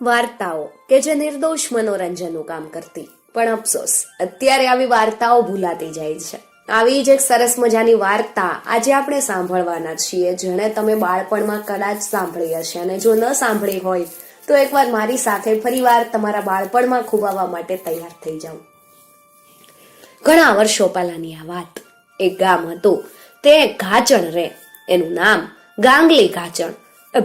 વાર્તાઓ કે જે નિર્દોષ મનોરંજનનું કામ કરતી, પણ અફસોસ અત્યારે આવી વાર્તાઓ ભૂલાતી જાય છે. આવી જ એક સરસ મજાની વાર્તા આજે આપણે સાંભળવાના છીએ, જેણે તમે બાળપણમાં કદાચ સાંભળી હશે, અને જો ન સાંભળી હોય તો એકવાર મારી સાથે ફરીવાર તમારા બાળપણમાં ખોવાવા માટે તૈયાર થઈ જાઓ. ઘણા વર્ષો પહેલાની આ વાત. એક ગામ હતું, તે ઘાચણ રે. એનું નામ ગાંગલી ઘાચણ.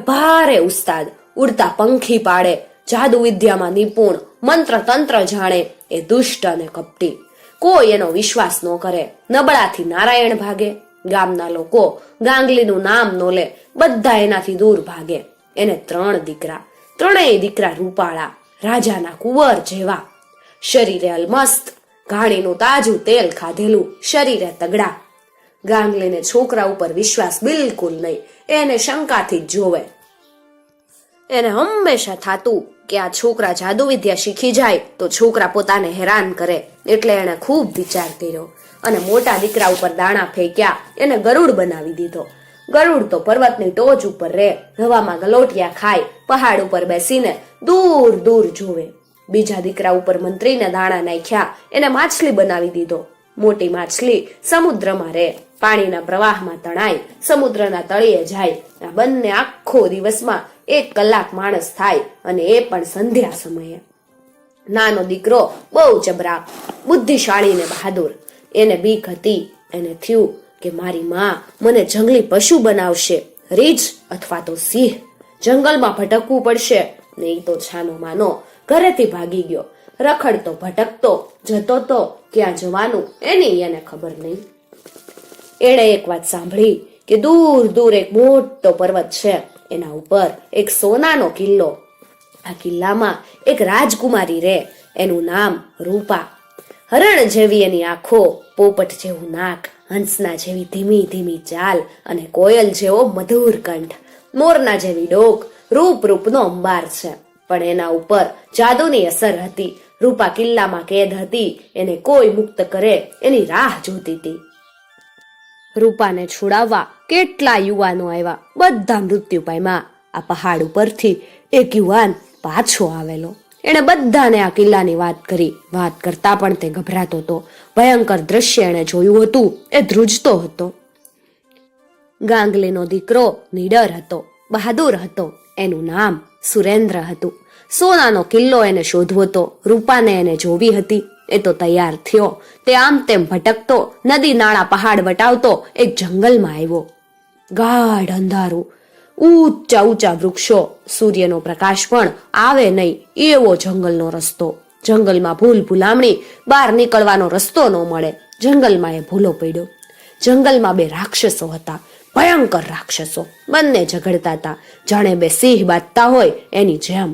ભારે ઉસ્તાદ, ઉડતા પંખી પાડે, જાદુ વિદ્યામાં નિપુણ, મંત્ર તંત્ર જાણે. એ દુષ્ટ અને કપટી. કોઈ એનો વિશ્વાસ ન કરે. નબળાથી નારાયણ ભાગે. ગામના લોકો ગાંગલીનું નામ નો લે, બધા એનાથી દૂર ભાગે. એને 3 દીકરા, ત્રણેય દીકરા રૂપાળા, રાજાના કુંવર જેવા. શરીરે અલમસ્ત, ઘાણીનું તાજું તેલ ખાધેલું, શરીરે તગડા. ગાંગલીને છોકરા ઉપર વિશ્વાસ બિલકુલ નહીં. એને શંકાથી જ જોવે. એને હંમેશા થાતું કે આ છોકરા જાદુ વિદ્યા શીખી જાય તો છોકરા પોતાને હેરાન કરે. એટલે એને ખૂબ વિચાર કર્યો અને મોટા દીકરા ઉપર દાણા ફેંક્યા. એને ગરુડ બનાવી દીધો. ગરુડ તો પર્વતની ટોચ ઉપર રહે, હવામાં ગલોટિયા ખાય, પહાડ ઉપર બેસીને દૂર દૂર જોવે. બીજા દીકરા ઉપર મંત્રીને દાણા નાખ્યા. એને માછલી બનાવી દીધો. મોટી માછલી સમુદ્રમાં રહે, પાણીના પ્રવાહમાં તણાય, સમુદ્રના તળિયે જાય. આ બંને આખો દિવસમાં 1 કલાક માણસ થાય, અને એ પણ સંધ્યા સમયે. નાનો દીકરો બહુ ચબરા, બુદ્ધિશાળી ને બહાદુર. એને બીક હતી. એને થયું કે મારી માં મને જંગલી પશુ બનાવશે, રીંછ અથવા તો સિંહ. જંગલમાં ભટકવું પડશે. ને એ તો છાનો માનો ઘરેથી ભાગી ગયો. રખડતો ભટકતો જતો તો ક્યાં જવાનું એની એને ખબર નહીં. એણે એક વાત સાંભળી કે દૂર દૂર એક મોટો પર્વત છે, એના ઉપર એક સોનાનો કિલ્લો. આ કિલ્લામાં એક રાજકુમારી રહે. એનું નામ રૂપા. હરણ જેવી એની આંખો, પોપટ જેવું નાક, હંસના જેવી ધીમી ધીમી ચાલ, અને કોયલ જેવો મધુર કંઠ, મોરના જેવી ડોક. રૂપ રૂપનો અંબાર છે. પણ એના ઉપર જાદુની અસર હતી. રૂપા કિલ્લામાં કેદ હતી. એને કોઈ મુક્ત કરે એની રાહ જોતી હતી. રૂપાને છોડાવવા કેટલા યુવાનો આવ્યા, બધા મૃત્યુ પામ્યા. આ પહાડ ઉપરથી એક યુવાન પાછો આવેલો. એણે બધાને આ કિલ્લાની વાત કરી. વાત કરતા પણ તે ગભરાતો હતો. ભયંકર દ્રશ્ય એણે જોયું હતું એ ધ્રુજતો હતો. ગાંગલીનો દીકરો નીડર હતો, બહાદુર હતો. એનું નામ સુરેન્દ્ર હતું. સોનાનો કિલ્લો એને શોધવો હતો. રૂપાને એને જોવી હતી. એ તો તૈયાર થયો. તે આમ તેમ ભટકતો, નદી નાળા પહાડ વટાવતો એક જંગલમાં આવ્યો. ગાઢ અંધારું, ઊંચા ઊંચા વૃક્ષો, સૂર્યનો પ્રકાશ પણ આવે નહીં એવો જંગલનો રસ્તો. જંગલમાં ભૂલ ભૂલામણી, બહાર નીકળવાનો રસ્તો ન મળે. જંગલમાં એ ભૂલો પડ્યો. જંગલમાં 2 રાક્ષસો હતા, ભયંકર રાક્ષસો. બંને ઝઘડતા હતા, જાણે 2 સિંહ બાંધતા હોય એની જેમ.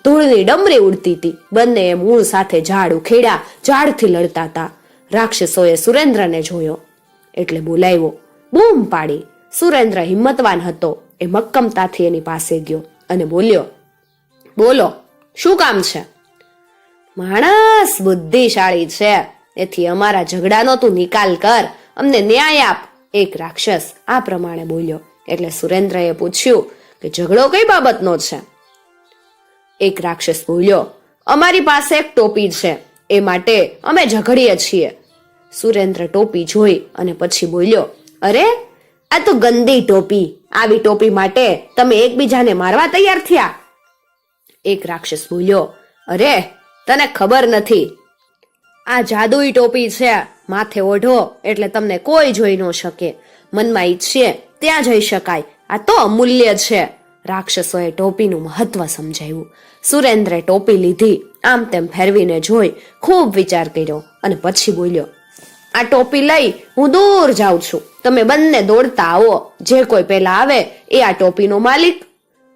ધૂળની ડમરી ઉડતી હતી. બંને એ મૂળ સાથે ઝાડ ઉખેડ્યા, ઝાડથી લડતા હતા. રાક્ષસોએ સુરેન્દ્રને જોયો એટલે બોલાવ્યો, બૂમ પાડી. સુરેન્દ્ર હિંમતવાન હતો. એ મક્કમતાથી એની પાસે ગયો અને બોલ્યો, બોલો, શું કામ છે? માણસ બુદ્ધિશાળી છે, એથી અમારા ઝઘડાનો તું નિકાલ કર, અમને ન્યાય આપ. એક રાક્ષસ આ પ્રમાણે બોલ્યો. એટલે સુરેન્દ્રએ પૂછ્યું કે ઝઘડો કઈ બાબતનો છે? એક રાક્ષસ બોલ્યો, અમારી પાસે એક ટોપી છે, એ માટે અમે ઝઘડીએ છીએ. સુરેન્દ્ર ટોપી જોઈ અને પછી બોલ્યો, અરે આ તો ગંદી ટોપી. આવી ટોપી માટે તમે એકબીજાને મારવા તૈયાર થયા? એક રાક્ષસ બોલ્યો, અરે તને ખબર નથી, આ જાદુઈ ટોપી છે. માથે ઓઢો એટલે તમને કોઈ જોઈ ન શકે. મનમાં ઈચ્છે ત્યાં જઈ શકાય. આ તો અમૂલ્ય છે. રાક્ષસોએ ટોપીનું મહત્વ સમજાવ્યું. સુરેન્દ્રે ટોપી લીધી. આમ તેમ ફેરવીને જોઈ, ખૂબ વિચાર કર્યો અને પછી બોલ્યો, આ ટોપી લઈ હું દૂર જાઉં છું. તમે બંને દોડતા આવો. જે કોઈ પહેલા આવે એ આ ટોપીનો માલિક.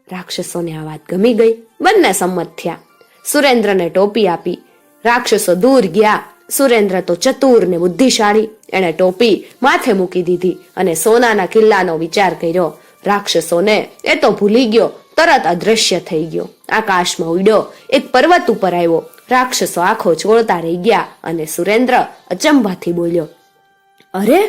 રાક્ષસોને આ વાત ગમી ગઈ. બંને સંમત થયા. સુરેન્દ્રને ટોપી આપી. રાક્ષસો દૂર ગયા. સુરેન્દ્ર તો ચતુર ને બુદ્ધિશાળી. એણે ટોપી માથે મૂકી દીધી અને સોનાના કિલ્લાનો વિચાર કર્યો. રાક્ષસોને એ તો ભૂલી ગયો. તરત અદ્રશ્ય થઈ ગયો. આકાશમાં ઉડ્યો. એક પર્વત ઉપર આવ્યો. રાક્ષસો આંખો ચોળતા રહી ગયા અને સુરેન્દ્ર અચંબાથી બોલ્યો, અરે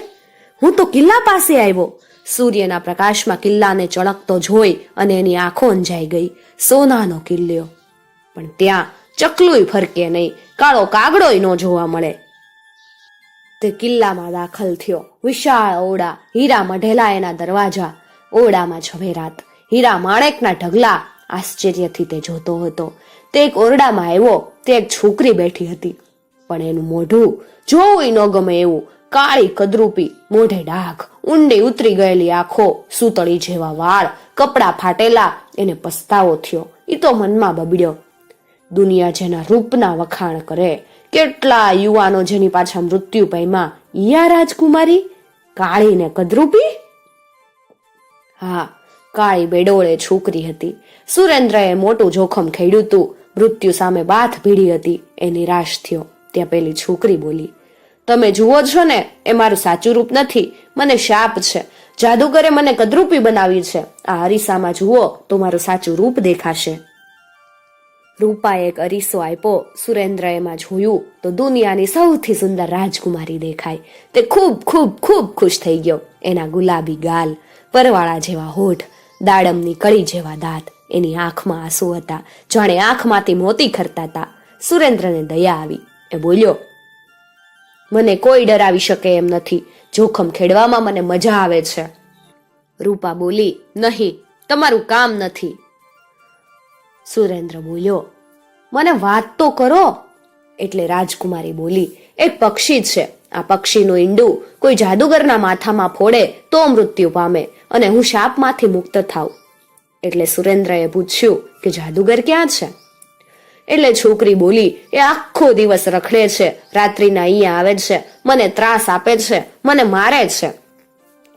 હું તો કિલ્લા પાસે આવ્યો. સૂર્યના પ્રકાશમાં કિલ્લાને ચળકતો જોઈ અને એની આંખો અંજાઈ ગઈ. સોનાનો કિલ્લો, પણ ત્યાં ચકલુંય ફરકે નહીં, કાળો કાગડોય ન જોવા મળે. તે કિલ્લામાં દાખલ થયો. વિશાળ ઓરડા, હીરામાં ઢેલાયેલા દરવાજા, ઓરડામાં ઝવેરાત, હીરા માણેકના ઢગલા. આશ્ચર્યથી તે જોતો હતો. તે એક ઓરડામાં આવ્યો. તે એક છોકરી બેઠી હતી, પણ એનું મોઢું જોવું ન ગમે એવું, કાળી કદરૂપી, મોઢે ડાઘ, ઊંડી ઉતરી ગયેલી આંખો, સૂતળી જેવા વાળ, કપડા ફાટેલા. એને પસ્તાવો થયો. એ તો મનમાં બબડ્યો, દુનિયા જેના રૂપના વખાણ કરે, કેટલા યુવાનો જેની પાછા મૃત્યુ પામ્યા, યા રાજકુમારી કાળી ને કદરૂપી? હા, કાળી બેડોળે છોકરી હતી. સુરેન્દ્રએ મોટું જોખમ ખેડ્યું તું. મૃત્યુ સામે બાથ ભીડી હતી. એ નિરાશ થયો. ત્યાં પેલી છોકરી બોલી, તમે જુઓ છો ને, એ મારું સાચું રૂપ નથી, મને શાપ છે. જાદુગરે મને કદરૂપી બનાવી છે. આ અરીસામાં જુઓ તો મારું સાચું રૂપ દેખાશે. રૂપાએ એક અરીસો આપ્યો. સુરેન્દ્રએ એમાં જોયું તો દુનિયાની સૌથી સુંદર રાજકુમારી દેખાય. તે ખૂબ ખૂબ ખૂબ ખુશ થઈ ગયો. એના ગુલાબી ગાલ, પરવાળા જેવા હોઠ, દાડમની કળી જેવા દાંત, એની આંખમાં આંસુ હતા, જાણે આંખમાંથી મોતી ખરતા હતા. સુરેન્દ્રને દયા આવી. એ બોલ્યો, મને કોઈ ડરાવી શકે એમ નથી. જોખમ ખેડવામાં મને મજા આવે છે. રૂપા બોલી, નહીં, તમારું કામ નથી. સુરેન્દ્ર બોલ્યો, મને વાત તો કરો. એટલે રાજકુમારી બોલી, એક પક્ષી છે. આ પક્ષીનું ઈંડું કોઈ જાદુગરના માથામાં ફોડે તો મૃત્યુ પામે અને હું શાપમાંથી મુક્ત થાઉં. એટલે સુરેન્દ્રએ પૂછ્યું કે જાદુગર ક્યાં છે? એટલે છોકરી બોલી, એ આખો દિવસ રખડે છે, રાત્રિના અહીંયા આવે છે, મને ત્રાસ આપે છે, મને મારે છે.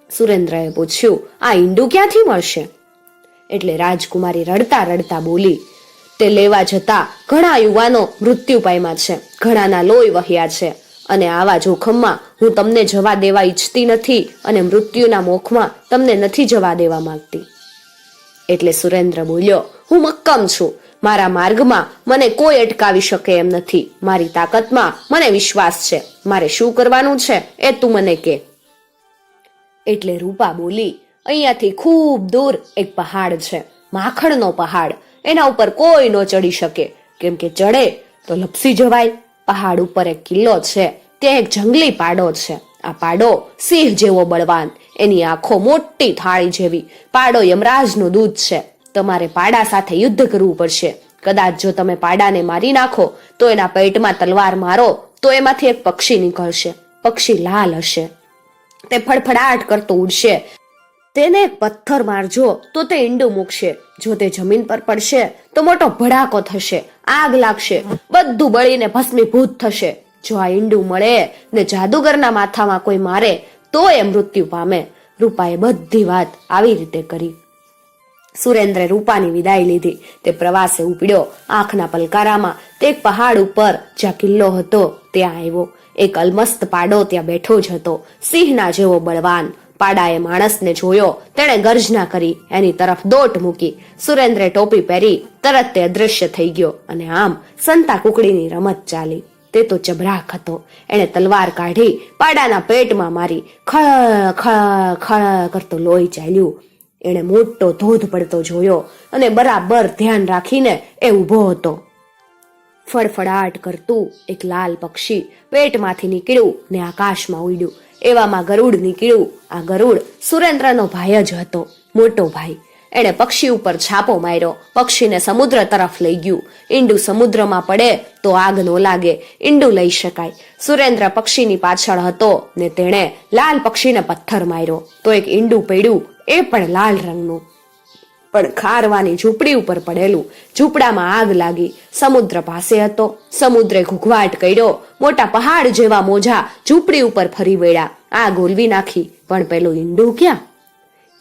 સુરેન્દ્રએ પૂછ્યું, આ ઈંડું ક્યાંથી મળશે? એટલે રાજકુમારી રડતા રડતા બોલી, તે લેવા જતા ઘણા યુવાનો મૃત્યુ પામ્યા છે, ઘણાના લોહી વહ્યા છે, અને આવા જોખમમાં હું તમને જવા દેવા ઈચ્છતી નથી અને મૃત્યુના મોખમાં તમને નથી જવા દેવા માંગતી. એટલે સુરેન્દ્ર બોલ્યો, હું મક્કમ છું. મારા માર્ગમાં મને કોઈ અટકાવી શકે એમ નથી. મારી તાકાતમાં મને વિશ્વાસ છે. મારે શું કરવાનું છે એ તું મને કે. એટલે રૂપા બોલી, અહીંયાથી ખૂબ દૂર એક પહાડ છે, માખણનો પહાડ. એના ઉપર કોઈ ન ચડી શકે, કેમ કે ચડે તો લપસી જવાય. પહાડ ઉપર એક કિલ્લો છે, ત્યાં એક જંગલી પાડો છે. આ પાડો સિંહ જેવો બળવાન, એની આંખો મોટી થાળી જેવી. પાડો યમરાજનું દૂધ છે. તમારે પાડા સાથે યુદ્ધ કરવું પડશે. કદાચ જો તમે પાડાને મારી નાખો તો એના પેટમાં તલવાર મારો તો એમાંથી એક પક્ષી નીકળશે. પક્ષી લાલ હશે, તે ફડફડાટ કરતો ઉડશે. તેને એક પથ્થર મારજો તો તે ઈંડું મૂકશે. જો તે જમીન પર પડશે તો મોટો ભડાકો થશે, આગ લાગશે, બધું બળીને ભસ્મીભૂત થશે. જો આ ઈંડું મળે ને જાદુગરના માથામાં કોઈ મારે તો એ મૃત્યુ પામે. રૂપાએ બધી વાત આવી રીતે કરી. સુરેન્દ્રે રૂપાની વિદાય લીધી. તે પ્રવાસે ઉપડ્યો. આંખના પલકારામાં તે એક પહાડ ઉપર જ્યાં કિલ્લો હતો ત્યાં આવ્યો. એક અલમસ્ત પાડો ત્યાં બેઠો જ હતો, સિંહના જેવો બળવાન. પાડાએ માણસને જોયો. તેણે ગર્જના કરી, એની તરફ દોટ મૂકી. સુરેન્દ્રે ટોપી પહેરી તરત તે અદૃશ્ય થઈ ગયો અને આમ સંતા કુકડીની રમત ચાલી. તે તો ચબરાક હતો. એણે તલવાર કાઢી પાડાના પેટમાં મારી. ખળ ખળ ખળ કરતો લોહી ચાલ્યું. એણે મોટો ધોધ પડતો જોયો અને બરાબર ધ્યાન રાખીને એ ઊભો હતો. ફડફડાટ કરતું એક લાલ પક્ષી પેટમાંથી નીકળ્યું ને આકાશમાં ઉડ્યું. એવામાં ગરુડ નીકળ્યું. આ ગરુડ સુરેન્દ્રનો ભાઈ જ હતો, મોટો ભાઈ. એણે પક્ષી ઉપર છાપો માર્યો. પક્ષીને સમુદ્ર તરફ લઈ ગયું. ઈંડું સમુદ્રમાં પડે તો આગ ન લાગે, ઈંડું લઈ શકાય. સુરેન્દ્ર પક્ષીની પાછળ હતો ને તેણે લાલ પક્ષીને પથ્થર માર્યો તો એક ઈંડું પડ્યું, એ પણ લાલ રંગનું, પણ ખારવાની ઝૂંપડી ઉપર પડેલું. ઝૂંપડામાં આગ લાગી. સમુદ્ર પાસે હતો. સમુદ્રે ઘૂઘવાટ કર્યો. મોટા પહાડ જેવા મોજા ઝૂંપડી ઉપર ફરી વળ્યા. આગ ઓલવી નાખી, પણ પેલું ઈંડું ક્યાં?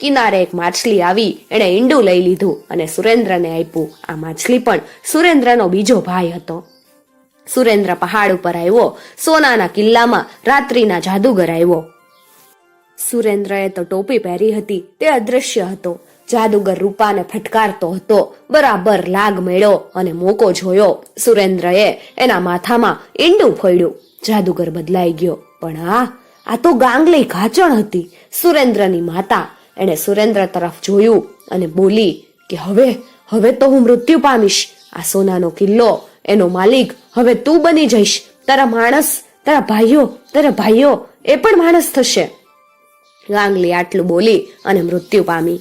કિનારે એક માછલી આવી. એણે ઈંડું લઈ લીધું અને સુરેન્દ્રને આપ્યું. આ માછલી પણ સુરેન્દ્રનો બીજો ભાઈ હતો. સુરેન્દ્ર પહાડ ઉપર આવ્યો. સોનાના કિલ્લામાં રાત્રિના જાદુગર આવ્યો. સુરેન્દ્રએ તો ટોપી પહેરી હતી, તે અદૃશ્ય હતો. જાદુગર રૂપાને ફટકારતો હતો. બરાબર લાગ મેળ્યો અને મોકો જોયો. સુરેન્દ્રએ એના માથામાં ઈંડું ફોડ્યું. જાદુગર બદલાઈ ગયો. પણ આ તો ગાંગલી ઘાચણ હતી, સુરેન્દ્રની માતા. એણે સુરેન્દ્ર તરફ જોયું અને બોલી કે હવે તો હું મૃત્યુ પામીશ. આ સોનાનો કિલ્લો, એનો માલિક હવે તું બની જઈશ. તારા માણસ, તારા ભાઈઓ એ પણ માણસ થશે. ગાંગલી આટલું બોલી અને મૃત્યુ પામી.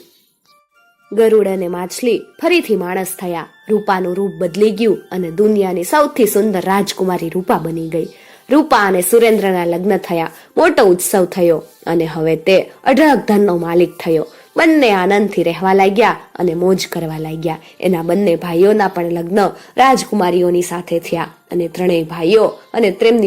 ગરુડ અને માછલી ફરીથી માણસ થયા. રૂપાનું રૂપ બદલી ગયું અને દુનિયાની સૌથી સુંદર રાજકુમારી રૂપા બની ગઈ. રૂપા અને સુરેન્દ્રના લગ્ન થયા. મોટો ઉત્સવ થયો અને હવે તે અઢળક ધનનો માલિક થયો. બંને આનંદથી રહેવા લાગ્યા અને મોજ કરવા લાગ્યા. એના બંને ભાઈઓના પણ લગ્ન રાજકુમારીઓની સાથે થયા અને ત્રણેય ભાઈઓ અને તેમની